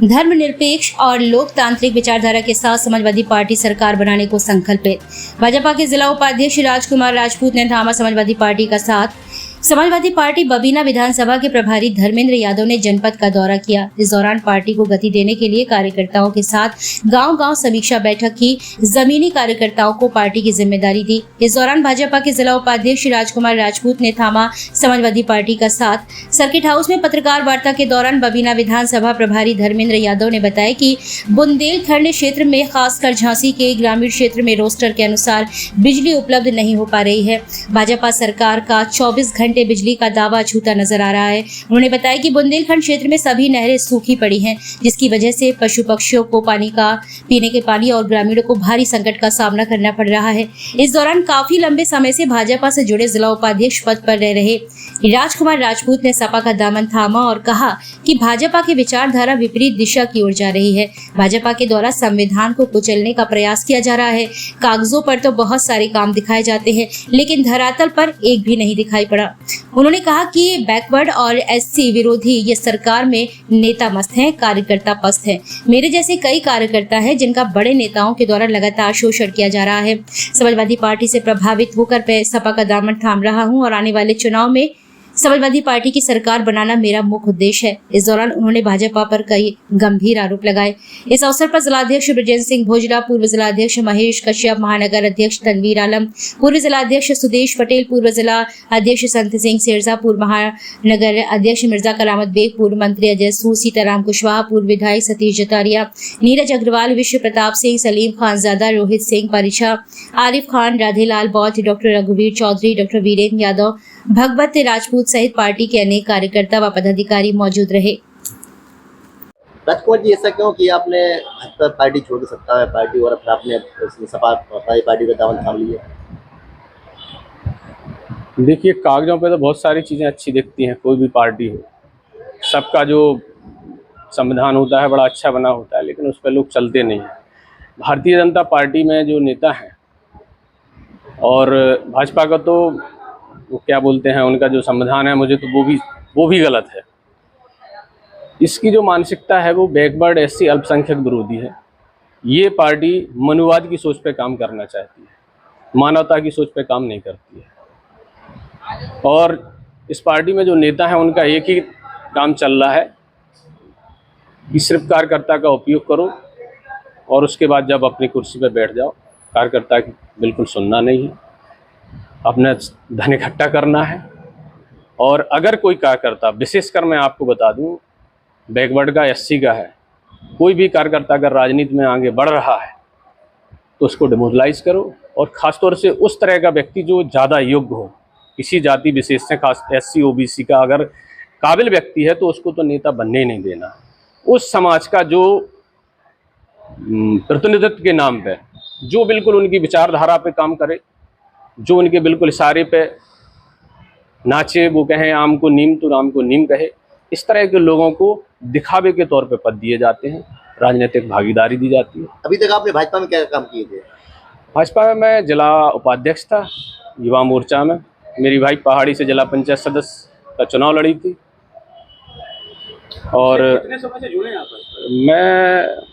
धर्मनिरपेक्ष और लोकतांत्रिक विचारधारा के साथ समाजवादी पार्टी सरकार बनाने को संकल्पित। भाजपा के जिला उपाध्यक्ष राजकुमार राजपूत ने थामा समाजवादी पार्टी का साथ। समाजवादी पार्टी बबीना विधानसभा के प्रभारी धर्मेंद्र यादव ने जनपद का दौरा किया। इस दौरान पार्टी को गति देने के लिए कार्यकर्ताओं के साथ गांव-गांव समीक्षा बैठक की। जमीनी कार्यकर्ताओं को पार्टी की जिम्मेदारी दी। इस दौरान भाजपा के जिला उपाध्यक्ष राजकुमार राजपूत ने थामा समाजवादी पार्टी का साथ। सर्किट हाउस में पत्रकार वार्ता के दौरान बबीना विधानसभा प्रभारी धर्मेंद्र यादव ने बताया कि बुंदेलखंड क्षेत्र में खासकर झांसी के ग्रामीण क्षेत्र में रोस्टर के अनुसार बिजली उपलब्ध नहीं हो पा रही है। भाजपा सरकार का 24 घंटे बिजली का दावा छूता नजर आ रहा है। उन्होंने बताया कि बुंदेलखंड क्षेत्र में सभी नहरें सूखी पड़ी हैं, जिसकी वजह से पशु पक्षियों को पीने के पानी और ग्रामीणों को भारी संकट का सामना करना पड़ रहा है। इस दौरान काफी लंबे समय से भाजपा से जुड़े जिला उपाध्यक्ष पद पर रह रहे राजकुमार राजपूत ने सपा का दामन थामा और कहा कि भाजपा की विचारधारा विपरीत दिशा की ओर जा रही है। भाजपा के द्वारा संविधान को कुचलने का प्रयास किया जा रहा है। कागजों पर तो बहुत सारे काम दिखाए जाते हैं, लेकिन धरातल पर एक भी नहीं दिखाई पड़ा। उन्होंने कहा कि बैकवर्ड और एससी विरोधी ये सरकार में नेता मस्त हैं, कार्यकर्ता पस्त हैं। मेरे जैसे कई कार्यकर्ता हैं जिनका बड़े नेताओं के द्वारा लगातार शोषण किया जा रहा है। समाजवादी पार्टी से प्रभावित होकर मैं सपा का दामन थाम रहा हूं और आने वाले चुनाव में समाजवादी पार्टी की सरकार बनाना मेरा मुख्य उद्देश्य है। इस दौरान उन्होंने भाजपा पर कई गंभीर आरोप लगाए। इस अवसर पर जिलाध्यक्ष ब्रजेंद्र सिंह भोजरा, पूर्व जिलाध्यक्ष महेश कश्यप, महानगर अध्यक्ष तनवीर आलम, पूर्व जिलाध्यक्ष सुदेश पटेल, पूर्व जिला अध्यक्ष संत सिंह सिरसा, पूर्व महानगर अध्यक्ष मिर्जा करामत बेग, पूर्व मंत्री अजय सूद, सीताराम कुशवाहा, पूर्व विधायक सतीश जतारिया, नीरज अग्रवाल, विश्व प्रताप सिंह, सलीम खान ज़ादा, रोहित सिंह परिछा, आरिफ खान, राधेलाल बौद्ध, डॉक्टर रघुवीर चौधरी, डॉक्टर वीरेंद्र यादव, भगवत राजपूत सहित पार्टी के अनेक कार्यकर्ता व पदाधिकारी मौजूद रहे। राजकुमार जी, ऐसा क्यों कि आपने भाजपा पार्टी छोड़ के सत्ता में पार्टी और अपने आपने सपा पार्टी का दामन थाम लिया? देखिए, कागजों पे तो बहुत सारी चीज़ें अच्छी दिखती हैं, कोई भी पार्टी हो, सबका जो संविधान होता है बड़ा अच्छा बना होता है, लेकिन उस पर लोग चलते नहीं हैं। भारतीय जनता पार्टी में जो नेता हैं और भाजपा का तो वो क्या बोलते हैं, उनका जो संविधान है, मुझे तो वो भी गलत है। इसकी जो मानसिकता है वो बैकवर्ड एससी अल्पसंख्यक विरोधी है। ये पार्टी मनुवाद की सोच पे काम करना चाहती है, मानवता की सोच पे काम नहीं करती है। और इस पार्टी में जो नेता हैं उनका एक ही काम चल रहा है कि सिर्फ कार्यकर्ता का उपयोग करो और उसके बाद जब अपनी कुर्सी पे बैठ जाओ, कार्यकर्ता की बिल्कुल सुनना नहीं है, अपना धन इकट्ठा करना है। और अगर कोई कार्यकर्ता, विशेषकर मैं आपको बता दूं, बैकवर्ड का एससी का है, कोई भी कार्यकर्ता अगर राजनीति में आगे बढ़ रहा है तो उसको डिमोरलाइज करो। और ख़ासतौर से उस तरह का व्यक्ति जो ज़्यादा योग्य हो, किसी जाति विशेष से, खास एससी ओबीसी का अगर काबिल व्यक्ति है तो उसको तो नेता बनने ही नहीं देना। उस समाज का जो प्रतिनिधित्व के नाम पे जो बिल्कुल उनकी विचारधारा पे काम करे, जो उनके बिल्कुल इशारे पे नाचे, वो कहें आम को नीम तो राम को नीम कहे, इस तरह के लोगों को दिखावे के तौर पे पद दिए जाते हैं, राजनीतिक भागीदारी दी जाती है। अभी तक आपने भाजपा में क्या काम किए थे? भाजपा में मैं जिला उपाध्यक्ष था, युवा मोर्चा में। मेरी भाई पहाड़ी से जिला पंचायत सदस्य का चुनाव लड़ी थी और कितने समय से जुड़े हैं आप? मैं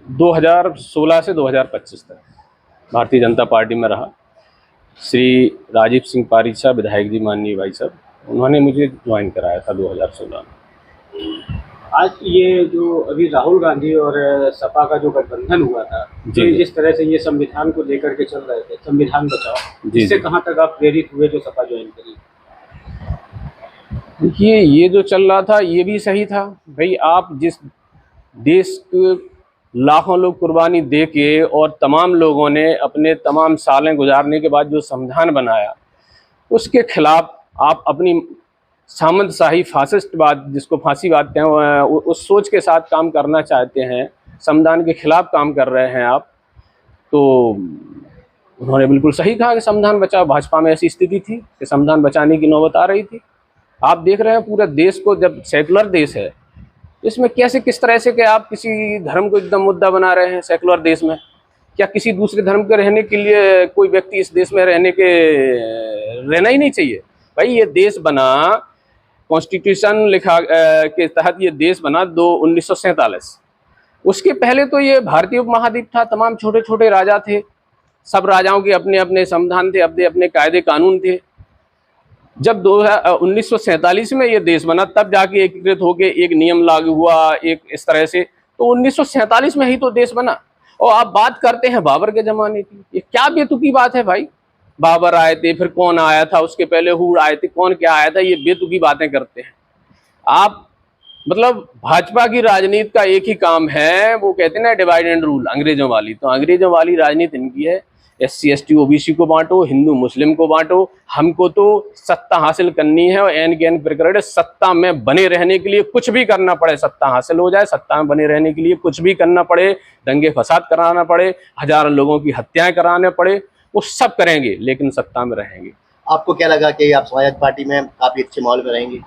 2016 से 2025 तक भारतीय जनता पार्टी में रहा। श्री राजीव सिंह पारिछा विधायक जी, माननीय भाई साहब, उन्होंने मुझे ज्वाइन कराया था 2016 में। आज ये जो अभी राहुल गांधी और सपा का जो गठबंधन हुआ था, तो जिस तरह से ये संविधान को लेकर के चल रहे थे, संविधान बचाओ, इससे कहाँ तक आप प्रेरित हुए जो सपा ज्वाइन करी? देखिए, ये जो चल रहा था ये भी सही था भाई। आप जिस देश के लाखों लोग कुर्बानी दे के और तमाम लोगों ने अपने तमाम सालें गुजारने के बाद जो संविधान बनाया, उसके खिलाफ आप अपनी सामंतशाही फासिस्टवाद, जिसको फांसीवाद कहें, उस सोच के साथ काम करना चाहते हैं, संविधान के खिलाफ काम कर रहे हैं आप। तो उन्होंने बिल्कुल सही कहा कि संविधान बचाओ। भाजपा में ऐसी स्थिति थी कि संविधान बचाने की नौबत आ रही थी। आप देख रहे हैं पूरे देश को, जब सेकुलर देश है, इसमें कैसे किस तरह से कि आप किसी धर्म को एकदम मुद्दा बना रहे हैं सेकुलर देश में। क्या किसी दूसरे धर्म के रहने के लिए कोई व्यक्ति इस देश में रहना ही नहीं चाहिए? भाई, ये देश बना कॉन्स्टिट्यूशन लिखा के तहत ये देश बना 1947। उसके पहले तो ये भारतीय उपमहाद्वीप था, तमाम छोटे छोटे राजा थे, सब राजाओं के अपने अपने संविधान थे, अपने अपने कायदे कानून थे। जब 1947 में ये देश बना तब जाके एकीकृत होके एक नियम लागू हुआ, एक इस तरह से। तो 1947 में ही तो देश बना। और आप बात करते हैं बाबर के जमाने की, ये क्या बेतुकी बात है भाई। बाबर आए थे, फिर कौन आया था, उसके पहले हुड आए थे, कौन क्या आया था, ये बेतुकी बातें करते हैं आप। मतलब भाजपा की राजनीति का एक ही काम है, वो कहते हैं ना डिवाइड एंड रूल, अंग्रेजों वाली। तो अंग्रेजों वाली राजनीति इनकी है, SC ST OBC को बांटो, हिंदू मुस्लिम को बांटो। हमको तो सत्ता हासिल करनी है और एन के एन प्रकार सत्ता में बने रहने के लिए कुछ भी करना पड़े, सत्ता हासिल हो जाए, सत्ता में बने रहने के लिए कुछ भी करना पड़े, दंगे फसाद कराना पड़े, हजारों लोगों की हत्याएं कराने पड़े, वो सब करेंगे, लेकिन सत्ता में रहेंगे। आपको क्या लगा कि आप समाजवादी पार्टी में काफी अच्छे माहौल में रहेंगे?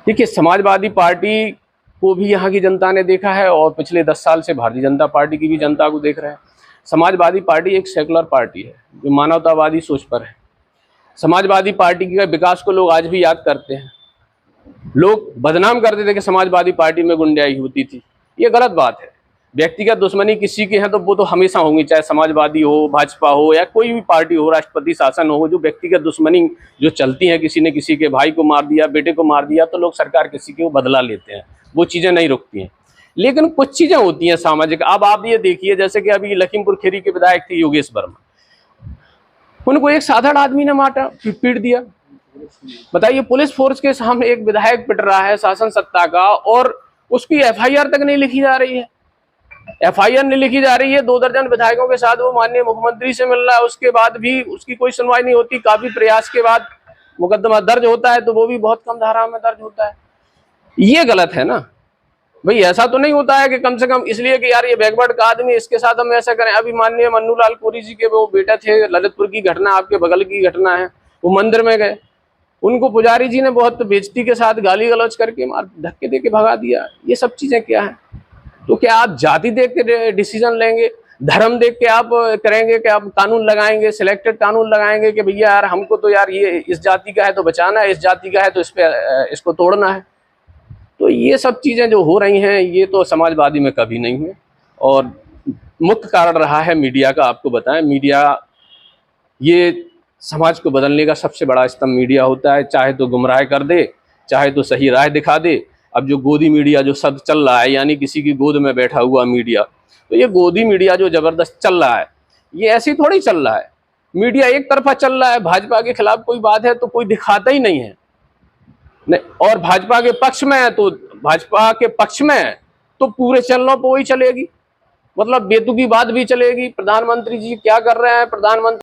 देखिए, समाजवादी पार्टी को भी यहाँ की जनता ने देखा है और पिछले 10 साल से भारतीय जनता पार्टी की भी जनता को देख रहे हैं। समाजवादी पार्टी एक सेकुलर पार्टी है जो मानवतावादी सोच पर है। समाजवादी पार्टी के विकास को लोग आज भी याद करते हैं। लोग बदनाम करते थे कि समाजवादी पार्टी में गुंडाई होती थी, ये गलत बात है। व्यक्तिगत दुश्मनी किसी की है तो वो तो हमेशा होंगी, चाहे समाजवादी हो, भाजपा हो या कोई भी पार्टी हो, राष्ट्रपति शासन हो। जो व्यक्तिगत दुश्मनी जो चलती है, किसी ने किसी के भाई को मार दिया, बेटे को मार दिया, तो लोग सरकार किसी के वो बदला लेते हैं, वो चीज़ें नहीं रुकती हैं। लेकिन कुछ चीज़ें होती हैं सामाजिक। अब आप ये देखिए, जैसे कि अभी लखीमपुर खीरी के विधायक थे योगेश वर्मा, उनको एक साधारण आदमी ने मारा, पीट दिया। बताइए, पुलिस फोर्स के सामने एक विधायक पिट रहा है शासन सत्ता का, और उसकी FIR तक नहीं लिखी जा रही है। FIR नहीं लिखी जा रही है। 2 दर्जन विधायकों के साथ वो माननीय मुख्यमंत्री से मिल रहा है, उसके बाद भी उसकी कोई सुनवाई नहीं होती। काफी प्रयास के बाद मुकदमा दर्ज होता है तो वो भी बहुत कम धारा में दर्ज होता है। ये गलत है ना भाई। ऐसा तो नहीं होता है कि कम से कम इसलिए कि यार ये बैकवर्ड का आदमी, इसके साथ हम ऐसा करें। अभी माननीय मन्नू लाल कोरी जी के वो बेटा थे, ललितपुर की घटना, आपके बगल की घटना है, वो मंदिर में गए, उनको पुजारी जी ने बहुत बेइज्जती के साथ गाली गलौज करके मार धक्के दे के भगा दिया। ये सब चीजें क्या है? तो क्या आप जाति देख के डिसीजन लेंगे, धर्म देख के आप करेंगे कि आप कानून लगाएंगे, सिलेक्टेड कानून लगाएंगे कि भैया यार हमको तो यार ये इस जाति का है तो बचाना है, इस जाति का है तो इसको तोड़ना है। तो ये सब चीज़ें जो हो रही हैं, ये तो समाजवादी में कभी नहीं हुए। और मुख्य कारण रहा है मीडिया का। आपको बताएं, मीडिया ये समाज को बदलने का सबसे बड़ा स्तंभ मीडिया होता है। चाहे तो गुमराह कर दे, चाहे तो सही राह दिखा दे। अब जो गोदी मीडिया जो शब्द चल रहा है, यानी किसी की गोद में बैठा हुआ मीडिया, तो ये गोदी मीडिया जो जबरदस्त चल रहा है, ये ऐसे थोड़ी चल रहा है। मीडिया एक तरफा चल रहा है, भाजपा के खिलाफ कोई बात है तो कोई दिखाता ही नहीं है, और भाजपा के पक्ष में है तो भाजपा के पक्ष में है तो पूरे चैनलों पर वही चलेगी। मतलब बेतुकी बात भी चलेगी। प्रधानमंत्री जी क्या कर रहे हैं, प्रधानमंत्री